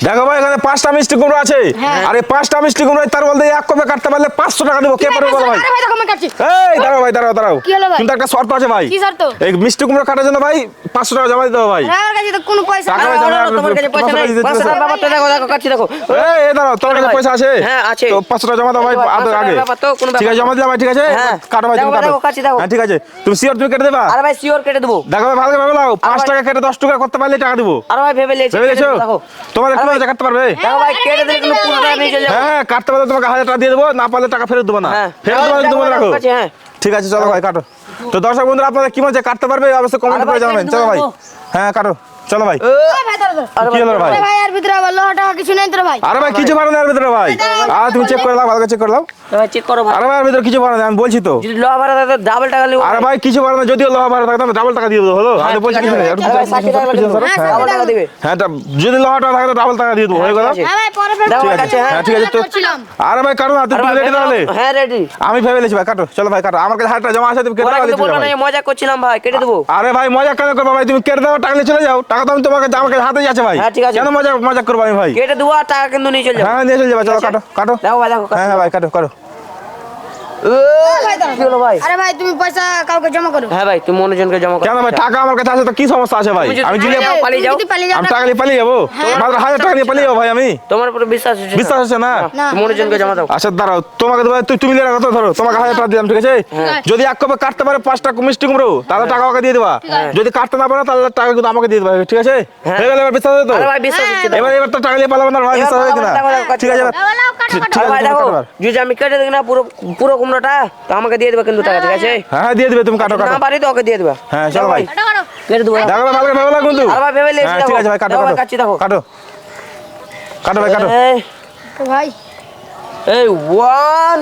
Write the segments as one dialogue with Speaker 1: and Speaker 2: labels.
Speaker 1: দেখো ভাই এখানে 5টা মিষ্টি কুমড়ো আছে আর এই 5টা মিষ্টি কুমড়ো তার বলতে এক কপে কাটতে পারলে 500 টাকা দেব কে পারবে বলো ভাই
Speaker 2: আরে ভাই দেখো আমি কাটছি
Speaker 1: এই দাঁড়াও ভাই দাঁড়াও
Speaker 2: কি হলো ভাই?
Speaker 1: কিন্তু একটা শর্ত আছে ভাই
Speaker 2: কি শর্ত?
Speaker 1: এই মিষ্টি কুমড়ো কাটার জন্য ভাই 500 টাকা জমা দিতে হবে ভাই
Speaker 2: আমার কাছে তো কোনো পয়সা
Speaker 1: টাকা
Speaker 2: নেই।
Speaker 1: ভাই জমা
Speaker 3: তোমার কাছে পয়সা নাই 500 টাকা ব্যাপারটা দেখো দেখো কাচ্ছি দেখো
Speaker 1: এই দাঁড়াও তোমার কাছে পয়সা আছে
Speaker 3: হ্যাঁ, আছে।
Speaker 1: তো 500 টাকা জমা দাও ভাই
Speaker 3: দেখো, 500
Speaker 1: আগে
Speaker 3: ব্যাপার তো কোনো
Speaker 1: ঠিক আছে
Speaker 3: ব্যাপার
Speaker 1: জমা দিলাম ভাই ঠিক আছে
Speaker 3: হ্যাঁ।
Speaker 1: কাটো ভাই তুমি
Speaker 3: দেখো,
Speaker 1: কাটো
Speaker 3: দেখো, কাটছি, দেখো।
Speaker 1: হ্যাঁ ঠিক আছে তুমি শিওর তুমি কেটে দেবা
Speaker 3: আরে ভাই শিওর কেটে দেবো
Speaker 1: দেখো ভাই ভালো করে ভেবে নাও 5 টাকা কেটে 10 টাকা করতে পারলে টাকা দেবো
Speaker 3: আরে ভাই ভেবে লিয়েছি
Speaker 1: ভেবে
Speaker 3: কেটে
Speaker 1: গেছো
Speaker 3: দেবো, দেখো
Speaker 1: তোমাদের
Speaker 3: আরে
Speaker 1: কি
Speaker 3: ভাই,
Speaker 1: মজা কাটতে পারবে
Speaker 3: দেখো ভাই কেটে দিলে কিন্তু পুরো টাকা নিয়ে চলে যাবো
Speaker 1: হ্যাঁ কাটতে পারলে তোমাকে 1000 টাকা দিয়ে দেবো না পারলে টাকা ফেরত দেবো না
Speaker 3: হ্যাঁ
Speaker 1: ফেরত দেবো
Speaker 3: দেখো,
Speaker 1: তুমি
Speaker 3: দেখো,
Speaker 1: রাখো
Speaker 3: কাটছি, হ্যাঁ
Speaker 1: ঠিক আছে চলো ভাই কাটো তো দর্শক বন্ধুরা আপনাদের কি মজা কাটতে পারবে অবশ্যই কমেন্ট
Speaker 3: আরে
Speaker 1: করে
Speaker 3: ভাই,
Speaker 1: জানাবেন
Speaker 3: কেটে
Speaker 1: চলো
Speaker 3: দেবো,
Speaker 1: ভাই
Speaker 3: দেখো।
Speaker 1: হ্যাঁ কাটো চলো ভাই
Speaker 2: ওই ভাই দাঁড়াও
Speaker 3: আরে
Speaker 1: কি হলো রে ভাই
Speaker 2: আরে ভাই এর ভিতরে আবার লোহা টাকা কিছু নেই তো রে ভাই
Speaker 1: আরে ভাই কিছু পারো না এর ভিতরে ভাই আর তুমি চেক করে দাও ভালো করে চেক করে দাও
Speaker 3: ভাই চেক করো ভাই
Speaker 1: আরে ভাই এর ভিতরে কিছু পারো না আমি বলছি তো
Speaker 3: যদি লোহা ভাড়া থাকে ডাবল টাকা নেবো
Speaker 1: আরে ভাই কিছু পারো না যদিও লোহা ভাড়া থাকতো না ডাবল টাকা দিয়ে দেবো হলো আমি বলছি কিছু নেই একটু
Speaker 3: আরে ভাই 60 টাকা
Speaker 1: পিছনে সরো।
Speaker 3: লাগবে
Speaker 1: হ্যাঁ,
Speaker 3: ডাবল টাকা দিবে
Speaker 1: হ্যাঁ যদি লোহাটা থাকে তো ডাবল টাকা দিয়ে দেবো হয়ে গেল
Speaker 3: ঠিক আছে।
Speaker 2: হ্যাঁ ভাই পরে
Speaker 3: দেখো
Speaker 1: ঠিক
Speaker 3: ভাই
Speaker 1: আছে
Speaker 3: কাছে হ্যাঁ
Speaker 1: হ্যাঁ ঠিক আছে তো
Speaker 2: করছিলাম
Speaker 1: আরে ভাই কাটো না
Speaker 3: আরে
Speaker 1: তুমি
Speaker 3: ভাই,
Speaker 1: রেডি তাহলে
Speaker 3: হ্যাঁ রেডি
Speaker 1: আমি ভেবে নিয়েছি ভাই কাটো চলো ভাই কাটো আমার কাছে 1000 টাকা জমা আছে তুমি কেটে
Speaker 3: ওরা
Speaker 1: দাও
Speaker 3: কিন্তু
Speaker 1: দিতে
Speaker 3: বললো না
Speaker 1: ভাই
Speaker 3: যে মজা করছিলাম ভাই কেটে দেবো
Speaker 1: আরে ভাই মজা কেন করবো ভাই তুমি কেটে দাও টাকা নিয়ে চলে যাও টাকা তো আমি তোমাকে আমাকে হাতেই আছে ভাই
Speaker 3: হ্যাঁ, ঠিক আছে।
Speaker 1: কেন মজা মজা করবো আমি ভাই
Speaker 3: কেটে দেবো আর টাকা কিন্তু নিয়ে চলে যাবো
Speaker 1: হ্যাঁ নিয়ে চলে যাবে চলো কাটো কাটো
Speaker 3: দেখো ভাই দেখো
Speaker 1: হ্যাঁ হ্যাঁ ভাই কাটো কাটো
Speaker 2: ভাই দাঁড়াও।
Speaker 3: কি হলো ভাই
Speaker 2: আরে ভাই তুমি পয়সা কাউকে জমা করো
Speaker 3: হ্যাঁ ভাই তুমি মনোজনকে জমা করো
Speaker 1: কেন ভাই টাকা আমার কাছে আছে তো কি সমস্যা আছে ভাই
Speaker 3: তুমি যদি
Speaker 1: আমি
Speaker 3: পালিয়ে
Speaker 1: দিলে
Speaker 3: যাও, পালিয়ে যাও।
Speaker 2: তুমি যদি পালিয়ে যাও
Speaker 1: আমি টাকা নিয়ে পালিয়ে যাবো মাত্র 1000 টাকা নিয়ে পালিয়ে যাবো ভাই আমি
Speaker 3: তোমার উপরে বিশ্বাস হচ্ছে
Speaker 1: বিশ্বাস হচ্ছে না
Speaker 2: না।
Speaker 3: তুমি মনোজনকে জমা দাও
Speaker 1: আচ্ছা দাঁড়াও তোমাকে দেবো তুমি নিয়ে রাখো তো ধরো তোমাকে 1000 টাকা দিলাম ঠিক আছে যদি এক কপে কাটতে পারে 5টা মিষ্টি কুমড়ো তাহলে টাকা ওকে দিয়ে দেবা যদি কাটতে না পারো তাহলে টাকা কিন্তু আমাকে দিয়ে দেবা ঠিক আছে হয়ে গেল এবার বিশ্বাস হচ্ছে তো
Speaker 3: আরে ভাই বিশ্বাস হচ্ছে দেখো।
Speaker 1: এবার তো টাকা নিয়ে পালাবো না ভাই
Speaker 3: এবার
Speaker 1: বিশ্বাস হচ্ছে কিনা
Speaker 3: দেখো, দেখো,
Speaker 1: ঠিক আছে এবার
Speaker 2: দাও, দাও, কাটো, কাটো।
Speaker 1: ঠিক
Speaker 3: আরে
Speaker 1: আছে
Speaker 3: ভাই
Speaker 1: তুমি
Speaker 3: দেখো
Speaker 1: কাটো এবার।
Speaker 3: যদি আমি কেটে দিই না পুরো পুরো কুমড়োটা তো আমাকে দিয়ে দেবে কিন্তু টাকা ঠিক আছে
Speaker 1: হ্যাঁ হ্যাঁ দিয়ে দিবে তুমি কাটো
Speaker 3: না
Speaker 1: কাটো
Speaker 3: পারি তো ওকে দিয়ে দেবে
Speaker 1: হ্যাঁ চলো ভাই
Speaker 2: কাটো, কাটো।
Speaker 3: কেটে দেবো
Speaker 1: দেখো ভাই ভালো করে ভেবে লাগো কিন্তু
Speaker 3: আরে ভাই ভেবে লিয়েছি
Speaker 1: হ্যাঁ ঠিক
Speaker 3: দেখো।
Speaker 1: আছে ভাই কাটো
Speaker 3: দেখো ভাই,
Speaker 1: কাটো
Speaker 3: কাটছি দেখো
Speaker 1: কাটো কাটো ভাই কাটো
Speaker 3: এই,
Speaker 2: তো ভাই
Speaker 3: এই ওয়ান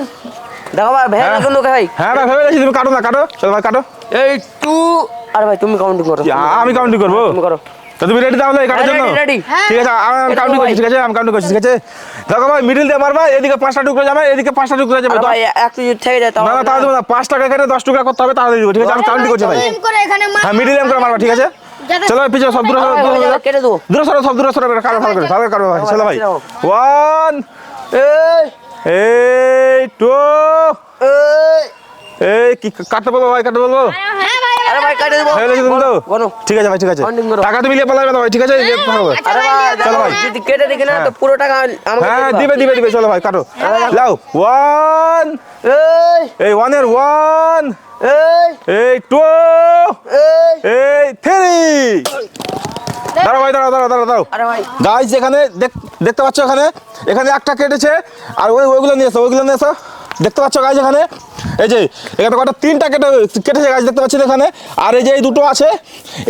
Speaker 3: দেখো ভাই ভেবে
Speaker 1: হ্যাঁ।
Speaker 3: কিন্তু ভাই
Speaker 1: হ্যাঁ ভাই ভেবে নিয়েছি তুমি কাটো না কাটো চলো ভাই কাটো
Speaker 3: এই টু আরে ভাই তুমি কাউন্টিং করো
Speaker 1: আমি কাউন্টিং করবো
Speaker 3: তুমি করো
Speaker 1: তো তুমি রেডি তাহলে কাটার জন্য
Speaker 3: ready, ready।
Speaker 1: ঠিক আছে আমি কাউন্টিং করছি ঠিক আছে আমি কাউন্টিং করছি ঠিক আছে দেখো ভাই মিডিল দিয়ে মারবা এদিকে 5টা টুকরো যাবে এদিকে 5টা টুকরো যাবে
Speaker 3: আরে ভাই একটু যদি থেকে যায় তাও
Speaker 1: না না তাহলে দেবো না 5 টাকা কেটে 10 টুকরা করতে হবে তাহলে দিব ঠিক আছে আমি কাউন্টিং করছি ভাই
Speaker 2: এম করে এখানে মার
Speaker 1: হ্যাঁ মিডিল করে মারবা ঠিক আছে
Speaker 2: যাতে-
Speaker 1: চলো পিছনে সব দূরে সরো,
Speaker 3: আরে
Speaker 1: দূরে
Speaker 3: ভাই,
Speaker 1: সরো,
Speaker 3: কেটে দেবো
Speaker 1: দূরে সরো সব দূরে সরো কাটো ভালো করে ভালো করে ভাই চলো ভাই
Speaker 3: দেখো।
Speaker 1: 1
Speaker 3: এই
Speaker 1: এই 2
Speaker 3: এই
Speaker 1: এই কি কাটতে বলবো ভাই কাটতে বলবো
Speaker 2: হ্যাঁ ভাই
Speaker 3: আরে ভাই কেটে দেবো
Speaker 1: হয়ে গেছে তুমি তো
Speaker 3: বলো
Speaker 1: ঠিক আছে ভাই ঠিক আছে
Speaker 3: Counting করো।
Speaker 1: টাকা তুমি নিয়ে পালাবে না ভাই ঠিক আছে লেট না হবে
Speaker 3: আরে ভাই
Speaker 1: চলো
Speaker 3: দেখো
Speaker 1: ভাই।
Speaker 3: যদি কেটে দিকে না তো পুরো টাকা আমাকে
Speaker 1: হ্যাঁ
Speaker 3: দিয়ে
Speaker 1: দিবে দিবে চলো ভাই কাটো লাও 1
Speaker 3: এই
Speaker 1: এই 1 এর 1
Speaker 3: এই
Speaker 1: এই 2
Speaker 3: এই
Speaker 1: এই 3 দাঁড়াও ভাই দাঁড়াও দাঁড়াও দাঁড়াও দাঁড়াও
Speaker 3: আরে ভাই
Speaker 1: গাইস এখানে দেখতে পাচ্ছ এখানে একটা কেটেছে আর ওইগুলো নিয়ে এসো ওইগুলো নিয়ে এসো দেখতে পাচ্ছ গাইস এখানে এই যে এখানে কটা 3টা কেটেছে গাইস দেখতে পাচ্ছেন এখানে আর এই যে এই দুটো আছে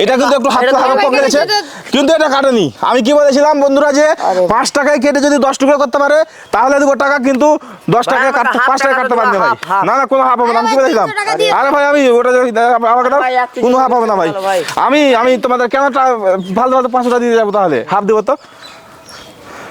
Speaker 1: এটা কিন্তু একটু হাত হাত কম কেটেছে কিন্তু এটা কাটেনি আমি কি বলেছিলাম বন্ধুরা যে 5 টাকায় কেটে যদি 10 টুকরো করতে পারে তাহলে দেবো টাকা কিন্তু 10 টাকা
Speaker 3: আমাকে
Speaker 1: কাটতে
Speaker 3: half
Speaker 1: 5 টাকা
Speaker 3: টাকা
Speaker 1: কাটতে
Speaker 3: দেবো,
Speaker 1: পারবে ভাই
Speaker 3: half।
Speaker 1: না না কোনো হাফ হবে না আমি কি বলেছিলাম
Speaker 2: 500 টাকা দিয়ে
Speaker 1: আরে ভাই আমি ওটা আমাকে দাও
Speaker 3: ভাই, একটু
Speaker 1: কোনো হাফ হবে না ভাই
Speaker 3: ভালো ভাই।
Speaker 1: আমি তোমাদের কেন ভালো ভালো 500 টাকা দিয়ে যাবো তাহলে হাফ দেবো তো